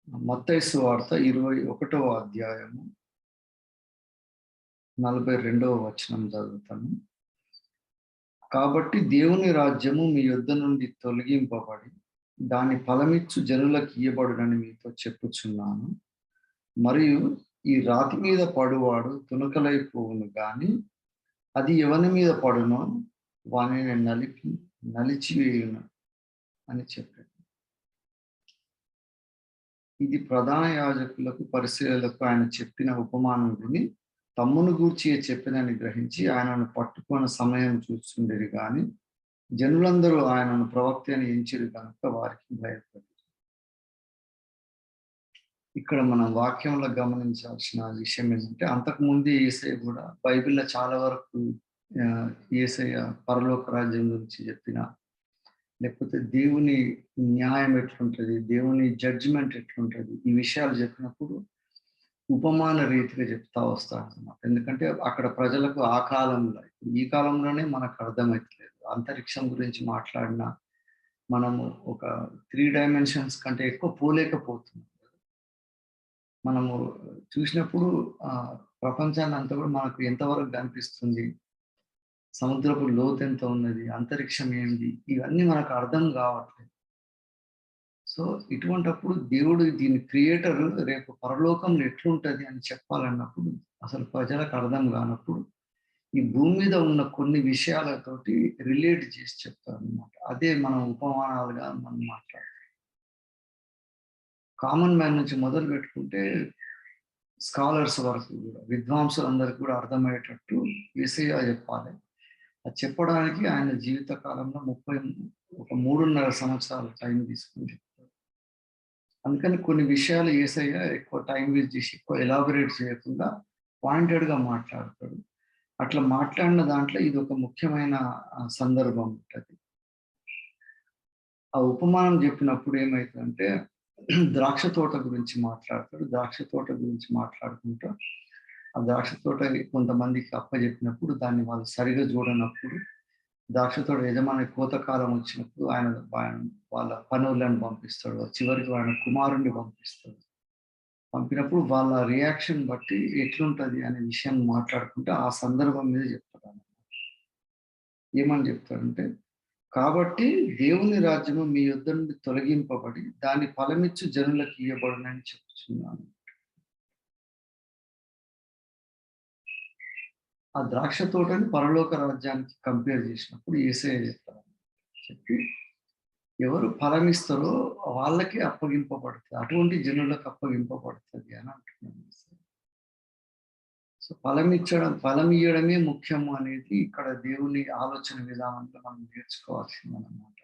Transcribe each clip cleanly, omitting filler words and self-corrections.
మత్తయి సువార్త 21వ అధ్యాయము 42వ వచనం చదువుతాను. కాబట్టి దేవుని రాజ్యము మీ యొద్ద నుండి తొలగింపబడి దాని ఫలమిచ్చు జనులకు ఇయ్యబడునని మీతో చెప్పుచున్నాను. మరియు ఈ రాతి మీద పడువాడు తునకలైపోవును గాని అది ఎవని మీద పడునో వానిని నలిచివేయును అని చెప్పాడు. ఇది ప్రధాన యాజకులకు పరిసయ్యులకు ఆయన చెప్పిన ఉపమానం విని తమ్మును గూర్చి చెప్పినని గ్రహించి ఆయనను పట్టుకున్న సమయం చూస్తుండేది కానీ జనులందరూ ఆయనను ప్రవక్త అని ఎంచిరు కనుక వారికి భయపడి. ఇక్కడ మనం వాక్యంలో గమనించాల్సిన విషయం ఏంటంటే అంతకుముందు యేసయ్య కూడా బైబిల్లో చాలా వరకు యేసయ్య పరలోక రాజ్యం గురించి చెప్పిన, లేకపోతే దేవుని న్యాయం ఎట్లుంటుంది, దేవుని జడ్జిమెంట్ ఎట్లుంటుంది, ఈ విషయాలు చెప్పినప్పుడు ఉపమాన రీతిగా చెప్తా వస్తాడన్నమాట. ఎందుకంటే అక్కడ ప్రజలకు ఆ కాలంలో, ఈ కాలంలోనే మనకు అర్థమవుతలేదు. అంతరిక్షం గురించి మాట్లాడినా మనము ఒక 3 డైమెన్షన్స్ కంటే ఎక్కువ పోలేకపోతున్నాం. మనము చూసినప్పుడు ప్రపంచాన్ని అంతా కూడా మనకు ఎంతవరకు కనిపిస్తుంది, సముద్రపు లోతు ఎంత ఉన్నది, అంతరిక్షం ఏంది, ఇవన్నీ మనకు అర్థం కావట్లేదు. సో ఇటువంటప్పుడు దేవుడు దీని క్రియేటర్ రేపు పరలోకంలో ఎట్లుంటది అని చెప్పాలన్నప్పుడు అసలు ప్రజలకు అర్థం కానప్పుడు ఈ భూమి మీద ఉన్న కొన్ని విషయాలతోటి రిలేట్ చేసి చెప్తారు అనమాట. అదే మనం ఉపమానాలుగా మనం మాట్లాడతాం. కామన్ మ్యాన్ నుంచి మొదలు పెట్టుకుంటే స్కాలర్స్ వరకు కూడా, విద్వాంసులందరికీ కూడా అర్థమయ్యేటట్టు యేసయ్య చెప్పాలి. అది చెప్పడానికి ఆయన జీవిత కాలంలో 3.5 సంవత్సరాల టైం తీసుకుని చెప్తారు. అందుకని కొన్ని విషయాలు యేసయ్య ఎక్కువ టైం వేస్ట్ చేసి ఎక్కువ ఎలాబొరేట్ చేయకుండా పాయింటెడ్గా మాట్లాడతాడు. అట్లా మాట్లాడిన దాంట్లో ఇది ఒక ముఖ్యమైన సందర్భం ఉంటుంది. ఆ ఉపమానం చెప్పినప్పుడు ఏమవుతుందంటే ద్రాక్ష తోట గురించి మాట్లాడతాడు. ద్రాక్ష తోట గురించి మాట్లాడుకుంటూ ఆ ద్రాక్ష తోట కొంతమందికి అప్పచెప్పినప్పుడు దాన్ని వాళ్ళు సరిగా చూడనప్పుడు ద్రాక్ష తోట యజమాని కోతకాలం వచ్చినప్పుడు ఆయన వాళ్ళ పనులను పంపిస్తాడు. చివరికి ఆయన కుమారుణ్ణి పంపిస్తాడు. పంపినప్పుడు వాళ్ళ రియాక్షన్ బట్టి ఎట్లుంటది అనే విషయం మాట్లాడుకుంటే ఆ సందర్భం మీద చెప్తాడు. ఏమని చెప్తాడంటే, కాబట్టి దేవుని రాజ్యము మీ యొద్ద నుండి తొలగింపబడి దాని ఫలమిచ్చు జనులకు ఇయ్యబడునని చెప్తున్నాను. ఆ ద్రాక్ష తోటని పరలోక రాజ్యానికి కంపేర్ చేసినప్పుడు యేసయ్య చెప్తారు. చెప్పి ఎవరు ఫలమిస్తారో వాళ్ళకి అప్పగింపబడుతుంది, అటువంటి జనులకు అప్పగింపబడుతుంది అని అంటున్నాను. సో ఫలం ఇయ్యడమే ముఖ్యము అనేది ఇక్కడ దేవుని ఆలోచన విధానంలో మనం నేర్చుకోవాల్సిందన్నమాట.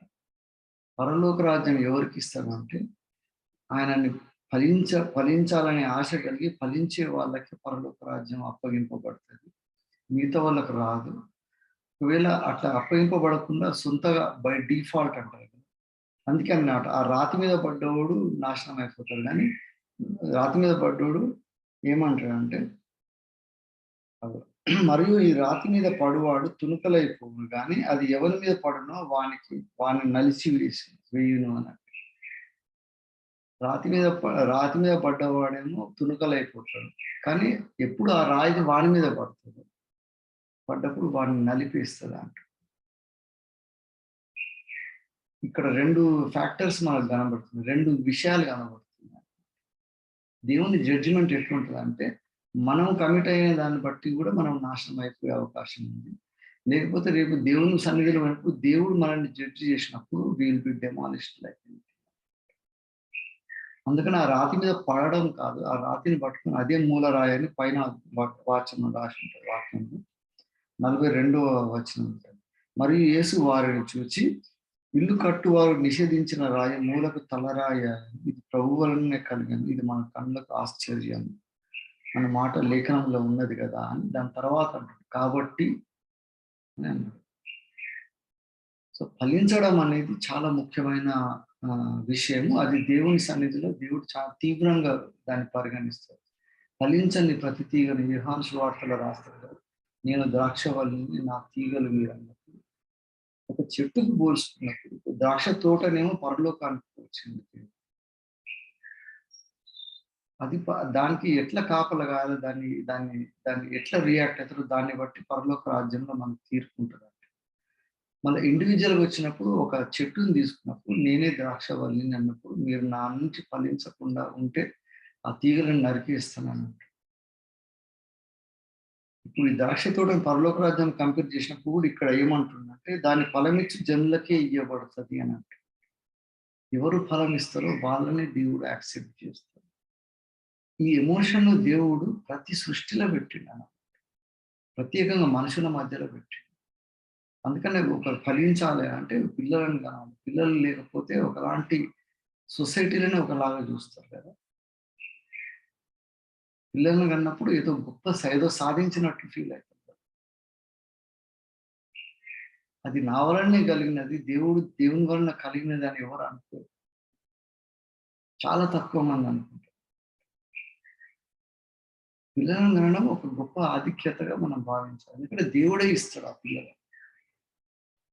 పరలోక రాజ్యం ఎవరికి ఇస్తారంటే ఆయనని ఫలించాలనే ఆశ కలిగి ఫలించే వాళ్ళకి పరలోక రాజ్యం అప్పగింపబడుతుంది, మిగతా వాళ్ళకు రాదు. ఒకవేళ అట్లా అప్పగింపబడకుండా సొంతగా బై డిఫాల్ట్ అంటారు. అందుకే అన్నమాట ఆ రాతి మీద పడ్డవాడు నాశనం అయిపోతాడు, కానీ రాతి మీద పడ్డోడు ఏమంటాడంటే మరియు ఈ రాతి మీద పడువాడు తునుకలైపోవును కానీ అది ఎవరి మీద పడునో వాని నలిచి వేయును అన్నట్టు. రాతి మీద పడ్డవాడేమో తునుకలైపోతాడు, కానీ ఎప్పుడు ఆ రాయి వాని మీద పడుతుంది, పడ్డప్పుడు వాడిని నలిపేస్తుంది అంట. ఇక్కడ 2 ఫ్యాక్టర్స్ మనకు కనబడుతుంది, 2 విషయాలు కనబడుతున్నాయి. దేవుని జడ్జిమెంట్ ఎట్లుంటుంది అంటే మనం కమిట్ అయిన దాన్ని బట్టి కూడా మనం నాశనం అయిపోయే అవకాశం ఉంది. లేకపోతే రేపు దేవుని సన్నిధిలో వరకు దేవుడు మనల్ని జడ్జి చేసినప్పుడు విల్ బి డెమాలిష్డ్ లైక్. అందుకని ఆ రాతి మీద పడడం కాదు, ఆ రాతిని పట్టుకుని అదే మూల రాయని పైన వాక్యం రాసి ఉంటుంది. వాక్యంలో 42వ వచనం ఉంటుంది. మరియు యేసు వారిని చూచి ఇల్లు కట్టువారు నిషేధించిన రాయి మూలకు తలరాయ, ఇది ప్రభు వలనే కలిగాను, ఇది మన కళ్ళకు ఆశ్చర్యం అన్న మాట లేఖనంలో ఉన్నది కదా అని దాని తర్వాత అంటాడు కాబట్టి అని అన్నాడు. సో ఫలించడం అనేది చాలా ముఖ్యమైన విషయము. అది దేవుని సన్నిధిలో దేవుడు చాలా తీవ్రంగా దాన్ని పరిగణిస్తాడు. ఫలించని ప్రతి తీగని యోహాను సువార్తలో రాస్తాడు, నేను ద్రాక్షవల్లిని నా తీగలు మీరు అన్నప్పుడు. ఒక చెట్టుకు పోల్చుకున్నప్పుడు ద్రాక్ష తోటనేమో పరలోకానికి వచ్చింది. అది దానికి ఎట్లా కాపలా కాయాలి, దాన్ని దాన్ని దాన్ని ఎట్లా రియాక్ట్ అవుతారో దాన్ని బట్టి పరలోక రాజ్యంలో మనకు తీర్పు ఉంటదంట. మళ్ళీ ఇండివిడ్యువల్‌గా వచ్చినప్పుడు ఒక చెట్టుని తీసుకున్నప్పుడు నేనే ద్రాక్షవల్లిని అన్నప్పుడు మీరు నా నుంచి ఫలించకుండా ఉంటే ఆ తీగలను నరికేస్తాననంట. ఇప్పుడు ఈ ద్రాక్ష తోటని పరలోక రాజ్యాన్ని కంపేర్ చేసినప్పుడు కూడా ఇక్కడ ఏమంటుందంటే దాని ఫలమిచ్చి జనులకే ఇయ్యబడుతది అని అంట. ఎవరు ఫలం ఇస్తారో వాళ్ళనే దేవుడు యాక్సెప్ట్ చేస్తాడు. ఈ ఎమోషన్ దేవుడు ప్రతి సృష్టిలో పెట్టిండన్న. ప్రత్యేకంగా మనుషుల మధ్యలో పెట్టిండు. అందుకనే ఒకరు ఫలించాలి అంటే పిల్లలను కనాలి. పిల్లలు లేకపోతే ఒకలాంటి సొసైటీలోనే ఒకలాగా చూస్తారు కదా! పిల్లల్ని కన్నప్పుడు ఏదో గొప్ప ఏదో సాధించినట్టు ఫీల్ అవుతారు. అది నా వలనే కలిగినది. దేవుని వలన కలిగినది అని ఎవరు అనుకోరు. చాలా తక్కువ మంది అనుకుంటారు. పిల్లలను కనడం ఒక గొప్ప ఆధిక్యతగా మనం భావించాలి. ఎందుకంటే దేవుడే ఇస్తాడు ఆ పిల్లలు.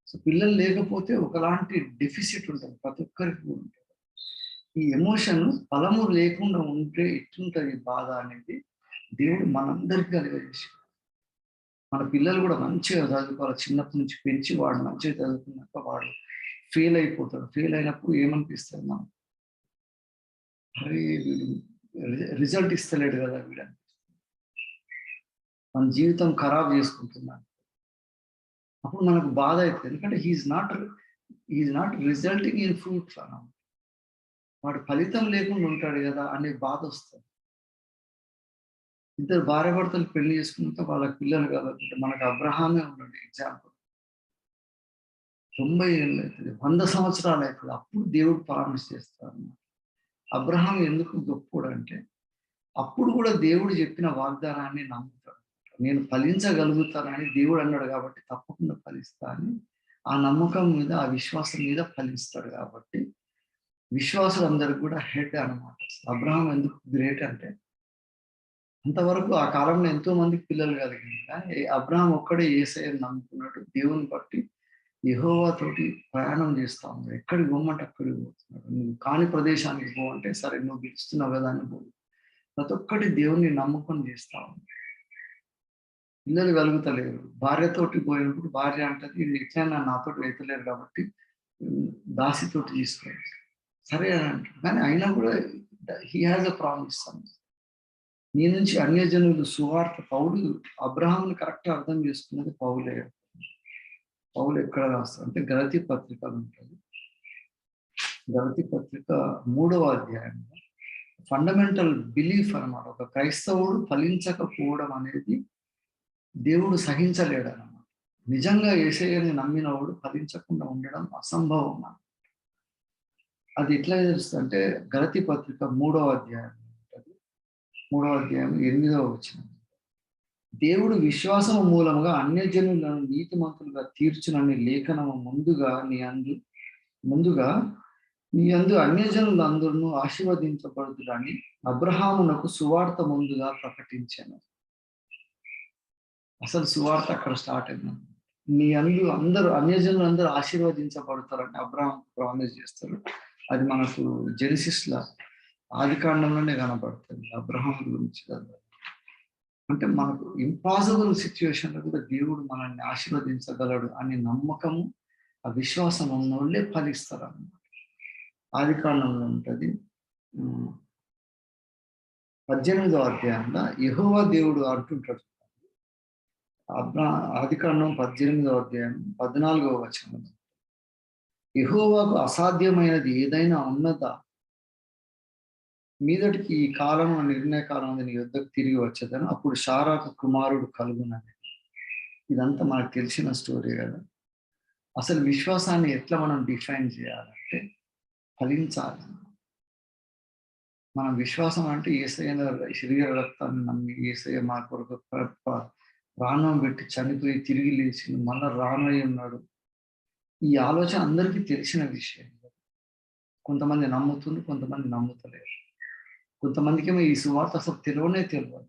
సో పిల్లలు లేకపోతే ఒకలాంటి డెఫిసిట్ ఉంటుంది. ప్రతి ఒక్కరికి కూడా ఉంటుంది. ఈ ఎమోషన్ ఫలము లేకుండా ఉంటే ఎట్లుంటది బాధ అనేది దేవుడు మనందరికీ కలుగజేసాడు. మన పిల్లలు కూడా మంచిగా చదువుకోవాలి. చిన్నప్పటి నుంచి పెంచి వాడు మంచిగా చదువుకున్నాక వాడు ఫెయిల్ అయిపోతాడు. ఫెయిల్ అయినప్పుడు ఏమనిపిస్తుంది మనం? అరే వీడు రిజల్ట్ ఇస్తలేడు కదా వీడు అనిపిస్తుంది. మన జీవితం ఖరాబ్ చేసుకుంటున్నాడు. అప్పుడు మనకు బాధ అవుతుంది. ఎందుకంటే he's not resulting in fruits అన్నమాట. వాడు ఫలితం లేకుండా ఉంటాడు కదా అనే బాధ వస్తుంది. ఇద్దరు భార్యాభర్తలు పెళ్లి చేసుకున్నాక వాళ్ళకి పిల్లలు కావాలంటే మనకు అబ్రహామే ఉన్నాడు ఎగ్జాంపుల్. 90 ఏళ్ళు అవుతుంది, 100 సంవత్సరాలు అవుతుంది. అప్పుడు దేవుడు ప్రామిస్ చేస్తాడు. అబ్రహాం ఎందుకు గొప్పోడు అంటే అప్పుడు కూడా దేవుడు చెప్పిన వాగ్దానాన్ని నమ్ముతాడు. నేను ఫలించగలుగుతానని దేవుడు అన్నాడు కాబట్టి తప్పకుండా ఫలిస్తా అని ఆ నమ్మకం మీద, ఆ విశ్వాసం మీద ఫలిస్తాడు కాబట్టి విశ్వాసులందరికీ కూడా హెడ్ అన్నమాట. అబ్రహాం ఎందుకు గ్రేట్ అంటే అంతవరకు ఆ కాలంలో ఎంతో మందికి పిల్లలు కలిగింది. కానీ అబ్రహాం ఒక్కడే యేసయ్యని నమ్ముకున్నాడు. దేవుని బట్టి యెహోవా తోటి ప్రయాణం చేస్తా ఉన్నాడు. ఎక్కడికి పోమంటే అక్కడికి పోతున్నాడు. నువ్వు కాని ప్రదేశానికి పో అంటే సరే నువ్వు పిలుస్తున్నావు కదా అని పోవు. ప్రతి ఒక్కటి దేవుణ్ణి నమ్ముకొని చేస్తా ఉన్నాడు. పిల్లలు కలుగుతలేరు. భార్యతోటి పోయినప్పుడు భార్య అంటది ఇది ఎట్లైనా నాతోటి అయితలేరు కాబట్టి దాసితోటి తీసుకోవాలి. సరే అని అంటాడు. కానీ అయినా కూడా హీ హాజ్ అ ప్రామిస్ అన్నమాట. నీ నుంచి అన్యజనులు సువార్త పౌలు అబ్రహాముని కరెక్ట్ అర్థం చేసుకున్నది పౌలే. పౌలు ఎక్కడ రాస్తాడు అంటే గలతీ పత్రిక ఉంటుంది. గలతీ పత్రిక 3వ అధ్యాయంలో ఫండమెంటల్ బిలీఫ్ అన్నమాట. ఒక క్రైస్తవుడు ఫలించకపోవడం అనేది దేవుడు సహించలేడు అన్నమాట. నిజంగా యేసయ్యని నమ్మినవాడు ఫలించకుండా ఉండడం అసంభవం అన్నమాట. అది ఎట్లా తెలుస్తుంది అంటే గలతీ పత్రిక 3వ అధ్యాయం ఉంటుంది. 3వ అధ్యాయం 8వ వచనం. దేవుడు విశ్వాసము మూలముగా అన్యజనులను నీతిమంతులుగా తీర్చునని లేఖనము ముందుగా నీ యందు అన్యజనులందరూ ఆశీర్వదించబడుదురని అబ్రహామునకు సువార్త ముందుగా ప్రకటించాను. అసలు సువార్త అక్కడ స్టార్ట్ అయింది. నీ అందరూ అన్యజనులు అందరూ ఆశీర్వదించబడతారని అబ్రహాం ప్రామిస్ చేస్తారు. అది మనకు జెనిసిస్ లా ఆదికాండంలోనే కనబడుతుంది అబ్రహాం గురించి. అంటే మనకు ఇంపాసిబుల్ సిచ్యువేషన్లో కూడా దేవుడు మనల్ని ఆశీర్వదించగలడు అనే నమ్మకము, ఆ విశ్వాసం ఉన్న వాళ్ళే ఫలిస్తారు అన్నమాట. ఆదికాండంలో ఉంటుంది 18వ అధ్యాయంలో యెహోవా దేవుడు అంటుంటాడు. ఆదికాండం 18వ అధ్యాయం 14వ వచనం. యెహోవాకు అసాధ్యమైనది ఏదైనా ఉన్నదా? మీదటికి ఈ కాలం నిర్ణయ కాలం నీ యుద్ధకు తిరిగి వచ్చేదని అప్పుడు షారాకు కుమారుడు కలుగునని. ఇదంతా మనకు తెలిసిన స్టోరీ కదా. అసలు విశ్వాసాన్ని ఎట్లా మనం డిఫైన్ చేయాలంటే ఫలించాలి. మనం విశ్వాసం అంటే యేసయ్య శరీర రక్తాన్ని నమ్మి యేసయ్య మా కొరకు ప్రాణం పెట్టి చనిపోయి తిరిగి లేచి మళ్ళా రానయ్య ఉన్నాడు. ఈ ఆలోచన అందరికీ తెలిసిన విషయం. కొంతమంది నమ్ముతుంది, కొంతమంది నమ్ముతలేరు. కొంతమందికేమో ఈ సువార్త అసలు తెలియదు.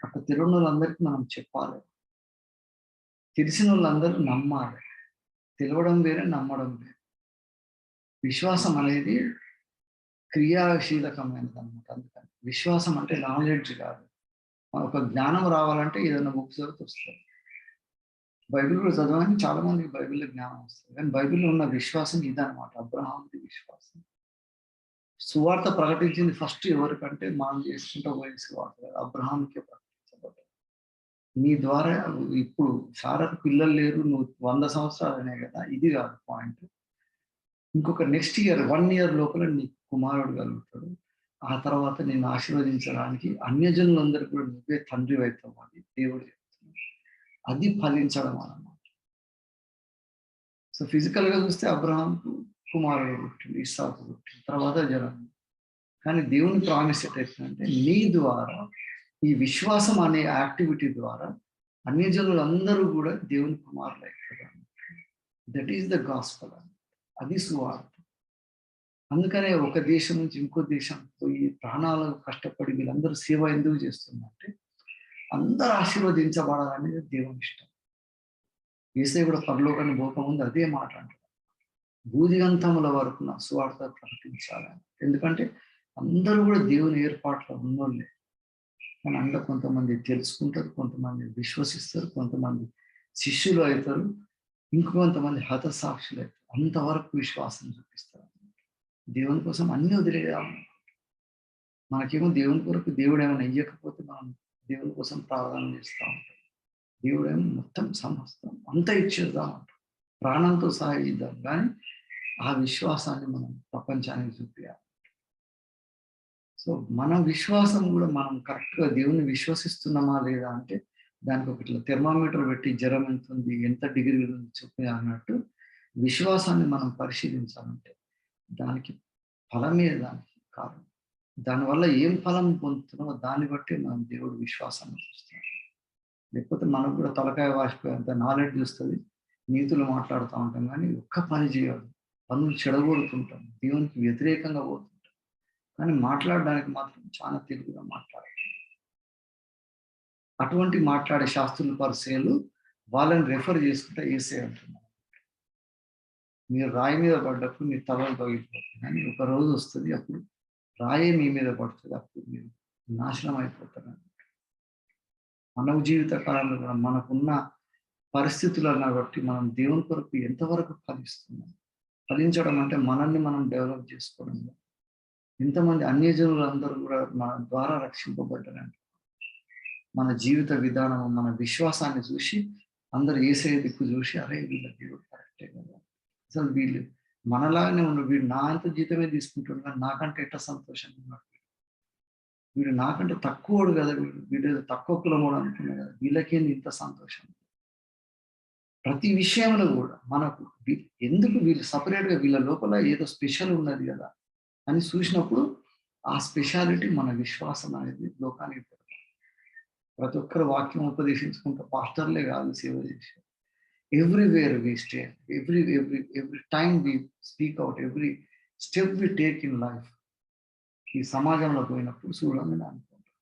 అక్కడ తెలియని వాళ్ళందరికీ మనం చెప్పాలి. తెలిసిన వాళ్ళందరూ నమ్మాలి. తెలవడం వేరే, నమ్మడం వేరే. విశ్వాసం అనేది క్రియాశీలకమైనది అనమాట. అందుకని విశ్వాసం అంటే నాలెడ్జ్ కాదు. ఒక జ్ఞానం రావాలంటే ఏదైనా బుక్ చదివితే వస్తుంది. బైబిల్ కూడా చదవని చాలా మందికి బైబిల్లో జ్ఞానం వస్తుంది. కానీ బైబిల్లో ఉన్న విశ్వాసం ఇదనమాట. అబ్రహాంది విశ్వాసం. సువార్త ప్రకటించింది ఫస్ట్ ఎవరికంటే మనం చేసుకుంటూ పోయే సువార్త కాదు, అబ్రహాంకే ప్రకటించబడ్డది. నీ ద్వారా ఇప్పుడు సారాకు పిల్లలు లేరు, నువ్వు 100 సంవత్సరాలనే కదా, ఇది కాదు పాయింట్. ఇంకొక నెక్స్ట్ ఇయర్ 1 ఇయర్ లోపల నీ కుమారుడు కలుగుతాడు. ఆ తర్వాత నేను ఆశీర్వదించడానికి అన్యజనులందరూ కూడా నువ్వే తండ్రి అవుతావు అని దేవుడు చెప్తున్నాడు. అది ఫలించడం అన్నమాట. సో ఫిజికల్ గా చూస్తే అబ్రహాంకు కుమారుడు పుట్టిండు, ఇస్సాకు పుట్టిండు, తర్వాత జనం. కానీ దేవుని ప్రామిస్ ఎట్లయితుందంటే నీ ద్వారా ఈ విశ్వాసం అనే యాక్టివిటీ ద్వారా అన్యజనులందరూ కూడా దేవుని కుమారులు అవుతారు. That is the gospel. అది సువార్త. అందుకనే ఒక దేశం నుంచి ఇంకో దేశం పోయి ప్రాణాలకు కష్టపడి వీళ్ళందరూ సేవ ఎందుకు చేస్తుందంటే అందరూ ఆశీర్వదించబడాలనేది దేవుని ఇష్టం. యేసయ్య కూడా పరలోకాన్ని పోకముందు అదే మాట అంటాడు, భూదిగంతముల వరకు నా సువార్త ప్రకటించాలని. ఎందుకంటే అందరూ కూడా దేవుని ఏర్పాట్లో ఉన్నోళ్ళే. కానీ అందులో కొంతమంది తెలుసుకుంటారు, కొంతమంది విశ్వసిస్తారు, కొంతమంది శిష్యులు అవుతారు, ఇంకొంతమంది హతసాక్షులు అవుతారు. అంతవరకు విశ్వాసం చూపిస్తారు. దేవుని కోసం అన్ని వదిలేయాలి. మనకేమో దేవుని కొరకు దేవుడు ఏమైనా ఇయ్యకపోతే మనం దేవుని కోసం ప్రార్థన చేస్తూ ఉంటాం. దేవుడేమో మొత్తం సమస్తం అంతా ఇచ్చేద్దాం అంటాం, ప్రాణంతో సహా ఇద్దాం. కానీ ఆ విశ్వాసాన్ని మనం ప్రపంచానికి చూపించాలి. సో మన విశ్వాసం కూడా మనం కరెక్ట్గా దేవుని విశ్వసిస్తున్నామా లేదా అంటే దానికి ఒక ఇట్లా థెర్మామీటర్ పెట్టి జ్వరం ఎంత ఉంది, ఎంత డిగ్రీలు ఉంది చెప్పి అన్నట్టు విశ్వాసాన్ని మనం పరిశీలించాలంటే దానికి ఫలమే దానికి కారణం. దానివల్ల ఏం ఫలం పొందుతున్నామో దాన్ని బట్టి మనం దేవుడు విశ్వాసాన్ని చూస్తాం. లేకపోతే మనకు కూడా తలకాయ వాసిపోయేంత నాలెడ్జ్ వస్తుంది, నీతులు మాట్లాడుతూ ఉంటాం, కానీ ఒక్క పని చేయదు, పనులు చెడగొడుతుంటాం, దేవునికి వ్యతిరేకంగా పోతుంటాం. కానీ మాట్లాడడానికి మాత్రం చాలా తెలుగుగా మాట్లాడాలి. అటువంటి మాట్లాడే శాస్త్రుల పరిచయాలు వాళ్ళని రెఫర్ చేసుకుంటే యేసయ్య అంటున్నారు, మీరు రాయి మీద పడ్డప్పుడు మీ తలలు పగిలిపోతుంది, కానీ ఒక రోజు వస్తుంది అప్పుడు రాయే మీ మీద పడుతుంది, అప్పుడు మీరు నాశనం అయిపోతారు. మానవ జీవిత కాలంలో కూడా మనకున్న పరిస్థితులను బట్టి మనం దేవుని కొరకు ఎంతవరకు ఫలిస్తున్నాం. ఫలించడం అంటే మనల్ని మనం డెవలప్ చేసుకోవడం. ఎంతమంది అన్యజనులు అందరూ కూడా మన ద్వారా రక్షింపబడ్డారంటే మన జీవిత విధానం, మన విశ్వాసాన్ని చూసి అందరు యేసయ్య దిక్కు చూసి అరే వీళ్ళ దేవుడు కరెక్టే కదా, అసలు వీళ్ళు మనలాగానే ఉన్నారు, వీడు నా అంత జీతమే తీసుకుంటున్నాడు, నాకంటే ఎట్లా సంతోషంగా ఉన్నాడు, వీడు నాకంటే తక్కువడు కదా, వీడు తక్కువ కులమోడు అనుకున్నాడు కదా, వీళ్ళకేంది ఇంత సంతోషం. ప్రతి విషయంలో కూడా మనకు ఎందుకు వీళ్ళు సపరేట్గా వీళ్ళ లోపల ఏదో స్పెషల్ ఉన్నది కదా అని చూసినప్పుడు ఆ స్పెషాలిటీ మన విశ్వాసం అనేది లోకానికి పెడతాం. ప్రతి ఒక్కరు వాక్యం ఉపదేశించుకుంటూ పాస్టర్లే కాదు సేవ చేశారు. Everywhere we stay, every time we speak out, every step we take in life. ఈ సమాజంలో పోయినప్పుడు చూడాలని అనుకుంటారు.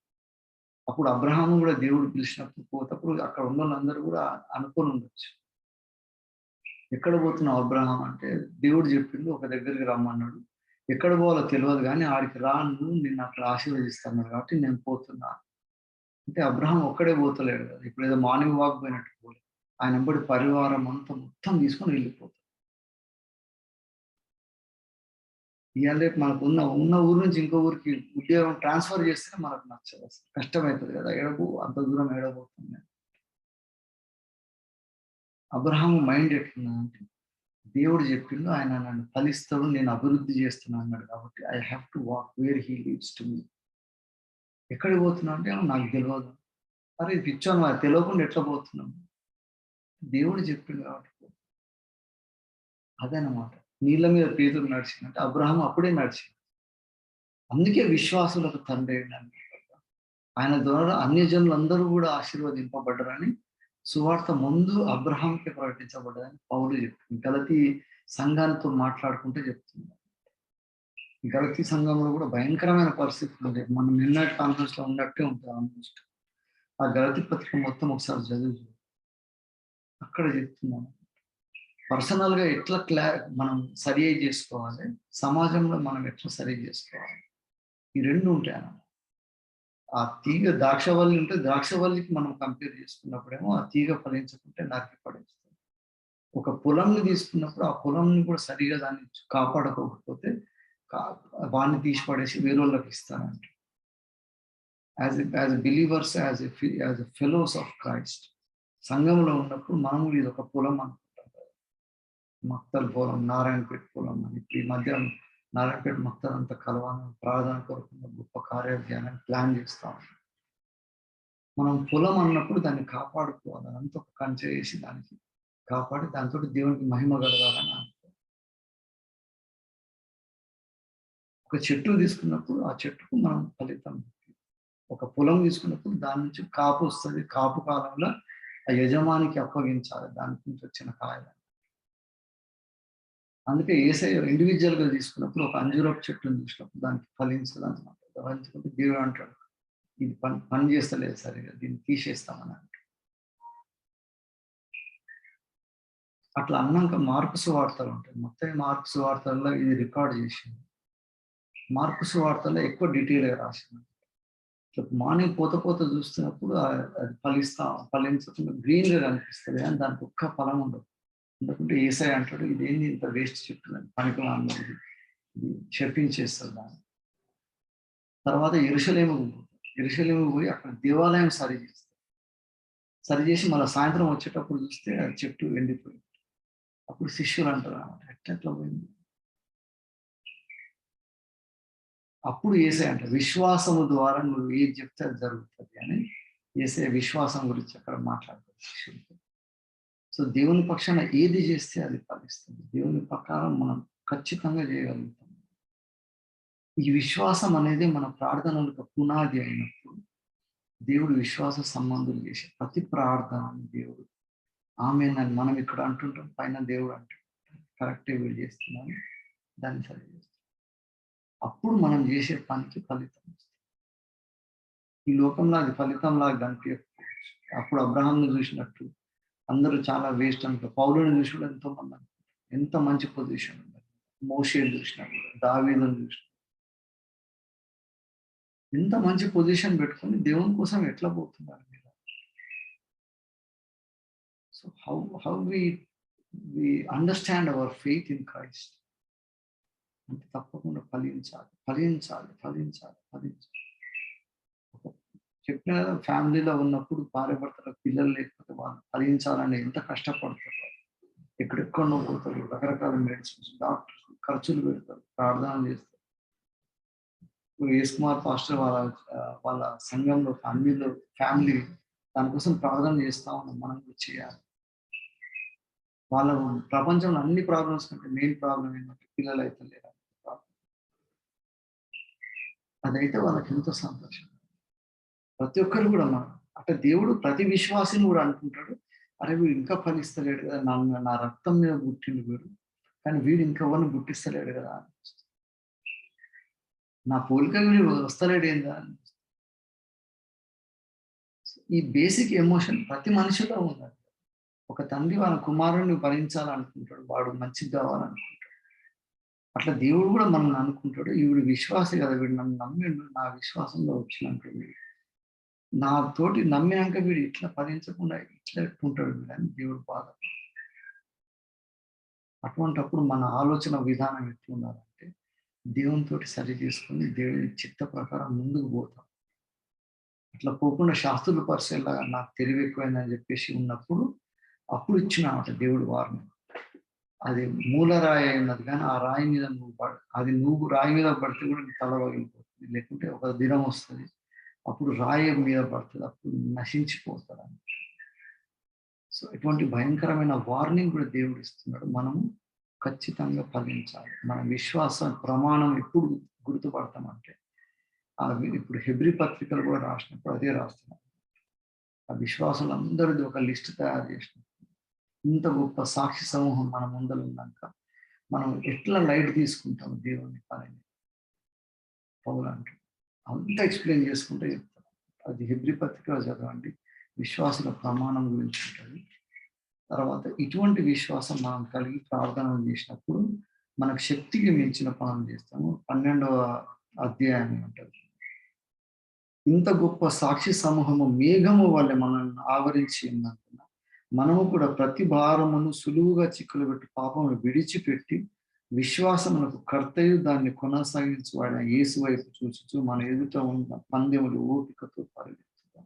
అప్పుడు అబ్రహాము కూడా దేవుడు పిలిచినప్పుడు పోతప్పుడు అక్కడ ఉన్న వాళ్ళందరూ కూడా అనుకొని ఉండొచ్చు, ఎక్కడ పోతున్నావు అబ్రహాం అంటే దేవుడు చెప్పిండు ఒక దగ్గరికి రమ్మన్నాడు, ఎక్కడ పోవాలో తెలియదు కానీ ఆడికి రాను, నిన్ను అక్కడ ఆశీర్వదిస్తాను కాబట్టి నేను పోతున్నా అంటే అబ్రహాం ఒక్కడే పోతలేడు కదా, ఇప్పుడు ఏదో మార్నింగ్ వాక్ పోయినట్టు పోలేదు, ఆయన ఎంబడి పరివారం అంతా మొత్తం తీసుకొని వెళ్ళిపోతాడు. ఇవాళ రేపు మనకు ఉన్న ఊరు నుంచి ఇంకో ఊరికి ఉద్యోగం ట్రాన్స్ఫర్ చేస్తే మనకు నచ్చదు, అసలు కష్టమవుతుంది కదా, ఎడబో అంత దూరం ఎడబోతుంది. అబ్రహాము మైండ్ ఎట్లున్నదంటే దేవుడు చెప్పిండు ఆయన నన్ను ఫలిస్తాడు, నేను అభివృద్ధి చేస్తున్నా అన్నాడు కాబట్టి I have to walk where he leads to me. ఎక్కడికి పోతున్నా అంటే నాకు తెలియదు, అరే పిచ్చోను నాకు తెలియకుండా ఎట్లా పోతున్నాం, దేవుడు చెప్పిండు కాబట్టి. అదనమాట నీళ్ళ మీద పేతురు నడిచిందంటే అబ్రహాం అప్పుడే నడిచింది. అందుకే విశ్వాసులకు తండ్రి ఆయన ద్వారా అన్యజనులు అందరూ కూడా ఆశీర్వదింపబడ్డారని సువార్త ముందు అబ్రహాంకి ప్రకటించబడ్డదని పౌలు చెప్తుంది. గలతీ సంఘాలతో మాట్లాడుకుంటే చెప్తుంది. గలతీ సంఘంలో కూడా భయంకరమైన పరిస్థితులు ఉంటాయి. మనం నిన్నటి కాన్ఫరెన్స్ లో ఉన్నట్టే ఉంటుంది ఆల్మోస్ట్. ఆ గలతీ పత్రిక మొత్తం ఒకసారి చదువు, అక్కడ చెప్తున్నాను పర్సనల్గా ఎట్లా మనం సరి చేసుకోవాలి, సమాజంలో మనం ఎట్లా సరి చేసుకోవాలి, ఈ రెండు ఉంటాయి అన్నమాట. ఆ తీగ ద్రాక్షవల్లి ఉంటే ద్రాక్షవల్లికి మనం కంపేర్ చేసుకున్నప్పుడేమో ఆ తీగ ఫలించకుంటే నరికి పడేస్తుంది. ఒక పొలంని తీసుకున్నప్పుడు ఆ పొలంని కూడా సరిగా దాన్ని కాపాడుకోకపోతే వాడిని తీసి పడేసి వేరేళ్ళకి ఇస్తానంట. As a believers, as a fellows of Christ, సంఘంలో ఉన్నప్పుడు మనము ఇది ఒక పొలం అనుకుంటాం కదా. మక్తల్ పొలం, నారాయణపేట పొలం అని. ఈ మధ్య నారాయణపేట మక్తల్ అంతా కలవాలని ప్రార్థన కొరకు గొప్ప కార్యధ్యానాన్ని ప్లాన్ చేస్తాం. మనం పొలం అన్నప్పుడు దాన్ని కాపాడుకోవాలి, అదంతా ఒక కంచె వేసి దానికి కాపాడి దాంతో దేవునికి మహిమ కలగాలని అనుకో. ఒక చెట్టు తీసుకున్నప్పుడు ఆ చెట్టుకు మనం ఫలితం, ఒక పొలం తీసుకున్నప్పుడు దాని నుంచి కాపు వస్తుంది. కాపు కాలంలో ఆ యజమానికి అప్పగించాలి దాని నుంచి వచ్చిన కాయలు. అందుకే యేసయ్య ఇండివిజువల్‌గా తీసుకున్నప్పుడు ఒక అంజూరపు చెట్టుని చూసినప్పుడు దానికి ఫలించదన్నమాట. ఫలించకుంటే దేవుడు అంటాడు, ఇది పని చేస్తలేదు సరిగ్గా, దీన్ని తీసేస్తామని అంటాడు. అట్లా అన్నాక మార్కు సువార్తలు ఉంటాయి. మత్తయి, మార్కు సువార్తల్లో ఇది రికార్డ్ చేసింది. మార్కు సువార్తల్లో ఎక్కువ డీటెయిల్‌గా రాసింది. మార్నింగ్ పోత చూస్తున్నప్పుడు అది ఫలించకుండా గ్రీన్‌గా కనిపిస్తది కానీ దానికి ఒక్క ఫలం ఉండదు. ఎందుకంటే యేసయ్య అంటాడు, ఇదేంది ఇంత వేస్ట్ చెట్టు అని, పనికిమాలినది, ఇది శపించేస్తది దాన్ని. తర్వాత యెరూషలేముకు పోయి అక్కడ దేవాలయం సరి చేస్తారు. సరి చేసి మళ్ళీ సాయంత్రం వచ్చేటప్పుడు చూస్తే ఆ చెట్టు ఎండిపోయింది. అప్పుడు శిష్యులు అంటారు అన్నమాట, ఎట్లా పోయింది. అప్పుడు యేసయ్య అంటారు, విశ్వాసము ద్వారా నువ్వు ఏది చెప్తే అది జరుగుతుంది అని. యేసయ్య విశ్వాసం గురించి అక్కడ మాట్లాడతారు శిష్యులతో. సో దేవుని పక్షాన ఏది చేస్తే అది ఫలిస్తుంది. దేవుని ప్రకారం మనం ఖచ్చితంగా చేయగలుగుతాం. ఈ విశ్వాసం అనేది మన ప్రార్థనలకు పునాది అయినప్పుడు దేవుడు విశ్వాస సంబంధులు చేసే ప్రతి ప్రార్థనని దేవుడు ఆమేనని మనం ఇక్కడ అంటుంటాం, పైన దేవుడు అంటుంటాం కరెక్టే వీళ్ళు చేస్తున్నాను, దాన్ని సరి చేస్తాం. అప్పుడు మనం చేసే పనికి ఫలితం వస్తుంది. ఈ లోకంలో అది ఫలితంలాగా కనిపించకపోవచ్చు. అప్పుడు అబ్రహాంను చూసినట్టు అందరూ చాలా వేస్ట్ అనుకో. పౌలుని చూసి కూడా ఎంతో మంది అనుకుంటారు ఎంత మంచి పొజిషన్ ఉంది. మోషేని చూసినా కూడా, దావీదుని చూసినా ఎంత మంచి పొజిషన్ పెట్టుకొని దేవుని కోసం ఎట్లా పోతున్నారు మీరు. So how we understand our faith in Christ అంటే తప్పకుండా ఫలించాలి, ఫలించాలి, ఫలించాలి, ఫలించాలి. చెప్పిన ఫ్యామిలీలో ఉన్నప్పుడు భార్యాభర్తలకు పిల్లలు లేకపోతే వాళ్ళు ఫలించాలని ఎంత కష్టపడతారు. ఎక్కడెక్కడో పోతారు, రకరకాల మెడిసిన్స్, డాక్టర్స్ ఖర్చులు పెడతారు, ప్రార్థన చేస్తారు. యేసు కుమార్ పాస్టర్ వాళ్ళ సంఘంలో ఫ్యామిలీ దానికోసం ప్రార్థన చేస్తా ఉన్నాం. మనం కూడా చేయాలి. వాళ్ళ ప్రపంచంలో అన్ని ప్రాబ్లమ్స్ కంటే మెయిన్ ప్రాబ్లం ఏంటంటే పిల్లలు అయితే లేరు. అదైతే వాళ్ళకి ఎంతో సంతోషం. ప్రతి ఒక్కరు కూడా మనం అంటే దేవుడు ప్రతి విశ్వాసిని కూడా అనుకుంటాడు, అరే వీడు ఇంకా ఫలిస్తలేడు కదా, నా రక్తం మీద పుట్టిండు వీడు, కానీ వీడు ఇంకెవరిని పుట్టిస్తలేడు కదా, నా పోలిక వీడు వస్తలేడు ఏందా. ఈ బేసిక్ ఎమోషన్ ప్రతి మనిషిలో ఉన్నది. ఒక తండ్రి వాళ్ళ కుమారుడిని భరించాలనుకుంటాడు, వాడు మంచిగా కావాలనుకుంటాడు. అట్లా దేవుడు కూడా మనల్ని అనుకుంటాడు, వీడు విశ్వాసి కదా, వీడు నన్ను నమ్మిండు, నా విశ్వాసంలో వచ్చినాక వీడు నా తోటి నమ్మినాక వీడు ఇట్లా ఫలించకుండా ఇట్లా ఎట్టుకుంటాడు వీడని దేవుడు బాధ. అటువంటప్పుడు మన ఆలోచన విధానం ఎట్లుండాలంటే దేవునితోటి సరి చేసుకుని దేవుని చిత్త ప్రకారం ముందుకు పోతాం. అట్లా పోకుండా శాస్త్రుల పరిచయలాగా నాకు తెలివి ఎక్కువైందని చెప్పేసి ఉన్నప్పుడు అప్పుడు ఇచ్చినామట దేవుడు వారిని. అది మూలరాయి అయినది కానీ ఆ రాయి మీద నువ్వు రాయి మీద పడితే కూడా నీకు తల పగిలిపోతుంది, లేకుంటే ఒక దినం వస్తుంది అప్పుడు రాయి మీద పడుతుంది, అప్పుడు నశించిపోతాడు అని. సో ఇటువంటి భయంకరమైన వార్నింగ్ కూడా దేవుడు ఇస్తున్నాడు. మనము ఖచ్చితంగా ఫలించాలి. మన విశ్వాస ప్రమాణం ఎప్పుడు గుర్తుపడతామంటే ఇప్పుడు హెబ్రీ పత్రికలు కూడా రాసినప్పుడు అదే రాస్తున్నాం. ఆ విశ్వాసులందరిది ఒక లిస్ట్ తయారు చేసినప్పుడు ఇంత గొప్ప సాక్షి సమూహం మన ముందర ఉన్నాక మనం ఎట్లా లైట్ తీసుకుంటాం దేవుని పనిని పౌలు అంటాడు. అంతా ఎక్స్ప్లెయిన్ చేసుకుంటే చెప్తాను. అది హెబ్రీ పత్రికలో చదవండి, విశ్వాసుల ప్రమాణం గురించి ఉంటుంది. తర్వాత ఇటువంటి విశ్వాసం మనం కలిగి ప్రార్థనలు చేసినప్పుడు మనకు శక్తికి మించిన పనులు చేస్తాము. 12వ అధ్యాయం ఉంటది. ఇంత గొప్ప సాక్షి సమూహము మేఘము వలె మనల్ని ఆవరించి ఉన్నందున మనము కూడా ప్రతి భారమును సులువుగా చిక్కులు పెట్టి పాపమును విడిచిపెట్టి విశ్వాసమునకు కర్తయు దాన్ని కొనసాగించువాడిన యేసు వైపు చూచుచు మన ఎదుట ఉన్న పందెములు ఓపికతో పరిగెత్తుతాం.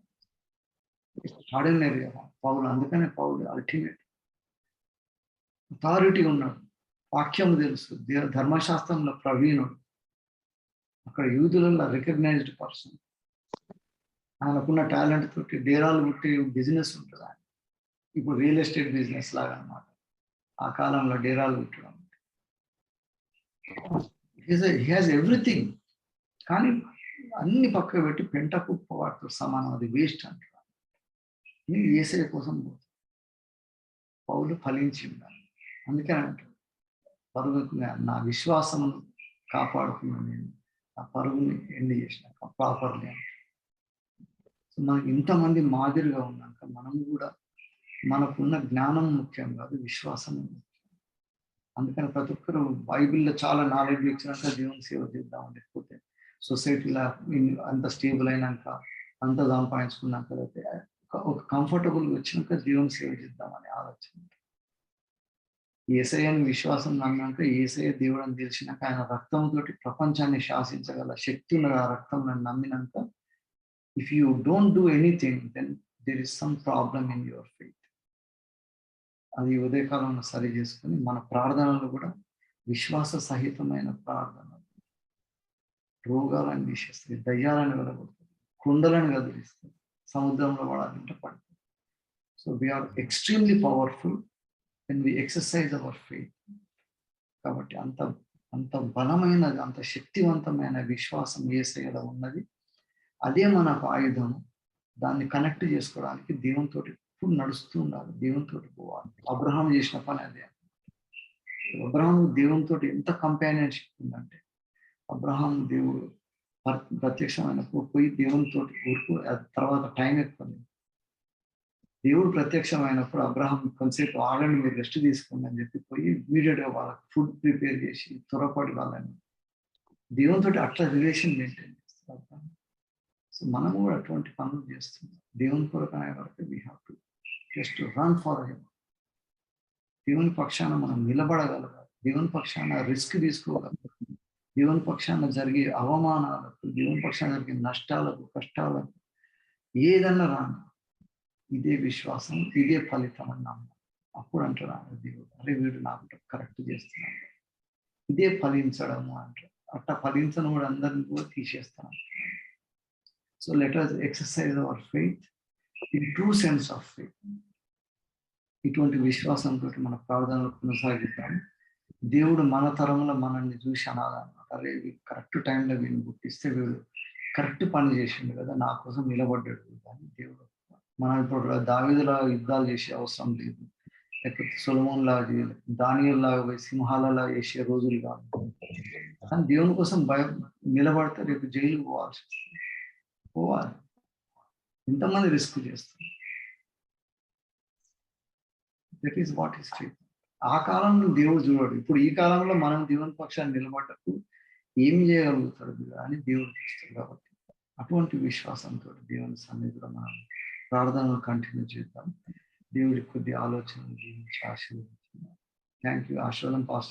ఎక్స్ట్రాడినరీ పౌలు. అందుకనే పౌలు అల్టిమేట్ అథారిటీ ఉన్నాడు. వాక్యం తెలుసు, ధర్మశాస్త్రంలో ప్రవీణుడు, అక్కడ యూదులలో రికగ్నైజ్డ్ పర్సన్. ఆయనకున్న టాలెంట్ తోటి డేరాలు కొట్టి బిజినెస్ ఉంటుంది ఆయన. ఇప్పుడు రియల్ ఎస్టేట్ బిజినెస్ లాగా అనమాట. ఆ కాలంలో డేరాలు కొట్టడం. He has everything. కానీ అన్ని పక్కకు పెట్టి పెంట కుప్ప వాటితో సమానం, అది వేస్ట్ అంటారు. నేను యేసయ్య కోసం పోతాను. పౌలు ఫలించి ఉండాలి. అందుకని అంటారు, పరుగుతున్నా నా విశ్వాసమును కాపాడుకున్నాను, నేను ఆ పరుగుని ఎండ్ చేసిన ప్రాపర్లీ. సో మనకి ఇంతమంది మాదిరిగా ఉన్నాక మనం కూడా మనకున్న జ్ఞానం ముఖ్యం కాదు, విశ్వాసం ముఖ్యం. అందుకని ప్రతి ఒక్కరు బైబిల్లో చాలా నాలెడ్జ్ ఇచ్చినాక దేవుని సేవ చేద్దాం, లేకపోతే సొసైటీలో అంత స్టేబుల్ అయినాక అంత సంపాదించుకున్నాక ఒక కంఫర్టబుల్ వచ్చినాక దేవుని సేవ చేద్దామనే ఆలోచన. యేసయ్యని విశ్వాసం నమ్మినాక, యేసయ్య దేవుడు అని తెలిసినాక, ఆయన రక్తంతో ప్రపంచాన్ని శాసించగల శక్తి ఉన్న ఆ రక్తం నమ్మినాక, if you don't do anything then there is some problem in your faith. అది ఉదయకాలంలో సరి చేసుకొని మన ప్రార్థనలు కూడా విశ్వాస సహితమైన ప్రార్థన. రోగాలను తీసేస్తుంది, దయ్యాలను వెళ్ళగొడుతుంది, కుండలను కదిలిస్తుంది, సముద్రంలో పడాలంటే పడుతుంది. So we are extremely powerful when we exercise our faith. కాబట్టి అంత బలమైనది, అంత శక్తివంతమైన విశ్వాసం యేసయ్యలో ఉన్నది. అదే మనకు ఆయుధం. దాన్ని కనెక్ట్ చేసుకోవడానికి దేవునితో ఎప్పుడు నడుస్తూ ఉండాలి, దేవునితో పోవాలి. అబ్రహాం చేసిన పని అదే. అబ్రహాం దేవునితో ఎంత కంపానియన్షిప్ ఉందంటే, అబ్రహాం దేవుడు ప్రత్యక్షమైనప్పుడు పోయి దేవునితో ఊరుకు, తర్వాత టైం ఎక్కువ. దేవుడు ప్రత్యక్షమైనప్పుడు అబ్రహాం కొంతసేపు ఆగండి, మీరు రెస్ట్ తీసుకోండి అని చెప్పి పోయి ఇమీడియట్గా వాళ్ళకి ఫుడ్ ప్రిపేర్ చేసి త్వరపడి వాళ్ళని దేవునితో అట్లా రిలేషన్ మెయింటైన్ చేస్తారు. సో మనం కూడా అటువంటి పనులు చేస్తున్నాం. దేవుని కొరకు అనే వరకు we have to just run for him. దేవుని పక్షాన మనం నిలబడగలగాలి, దేవుని పక్షాన రిస్క్ తీసుకోగలగాలి, దేవుని పక్షాన జరిగే అవమానాలకు, దేవుని పక్షాన జరిగే నష్టాలకు, కష్టాలకు ఏదన్నా రాను, ఇదే విశ్వాసం, ఇదే ఫలితం అన్నాము. అప్పుడు అంటారు దేవుడు, అరే వీడు నాకు కరెక్ట్ చేస్తున్నాడు, ఇదే ఫలించడము అంటారు. అట్లా ఫలించడం కూడా అందరిని కూడా తీసేస్తాను. So let us exercise hour faith in true sense of faith. ఇటువంటి విశ్వాసంతో మన ప్రార్థనలు కొనసాగిద్దాం. దేవుడు మన తరంలో మనల్ని చూసి అనాలన్నమాట, అరే కరెక్ట్ టైంలో వీడిని గుర్తిస్తే వీడు కరెక్ట్ పని చేసిండు కదా, నా కోసం నిలబడ్డాడు అని దేవుడు. మనం ఇప్పుడు దావీదులా యుద్ధాలు చేసే అవసరం లేదు, లేకపోతే సొలొమోన్ లాగా చేయలేదు, దానియేలు లాగా పోయి సింహాలలా చేసే రోజులు కాదు. కానీ దేవుని కోసం నిలబడితే రేపు జైలుకు పోవాల్సి వస్తుంది. పోవాలి. ఎంతమంది రిస్క్ చేస్తారు. That is what is true. ఆ కాలంలో దేవుడు చూడడు. ఇప్పుడు ఈ కాలంలో మనం దేవుని పక్షాన్ని నిలబడ్డకు ఏం చేయగలుగుతాడు అని దేవుడు చూస్తాడు. కాబట్టి అటువంటి విశ్వాసంతో దేవుని సన్నిధిలో మనం ప్రార్థనలు కంటిన్యూ చేద్దాం. దేవుడికి కొద్ది ఆలోచనలు జీవించి ఆశీర్వదించున్నాం. Thank you. ఆశీర్వాదం పాస్టర్.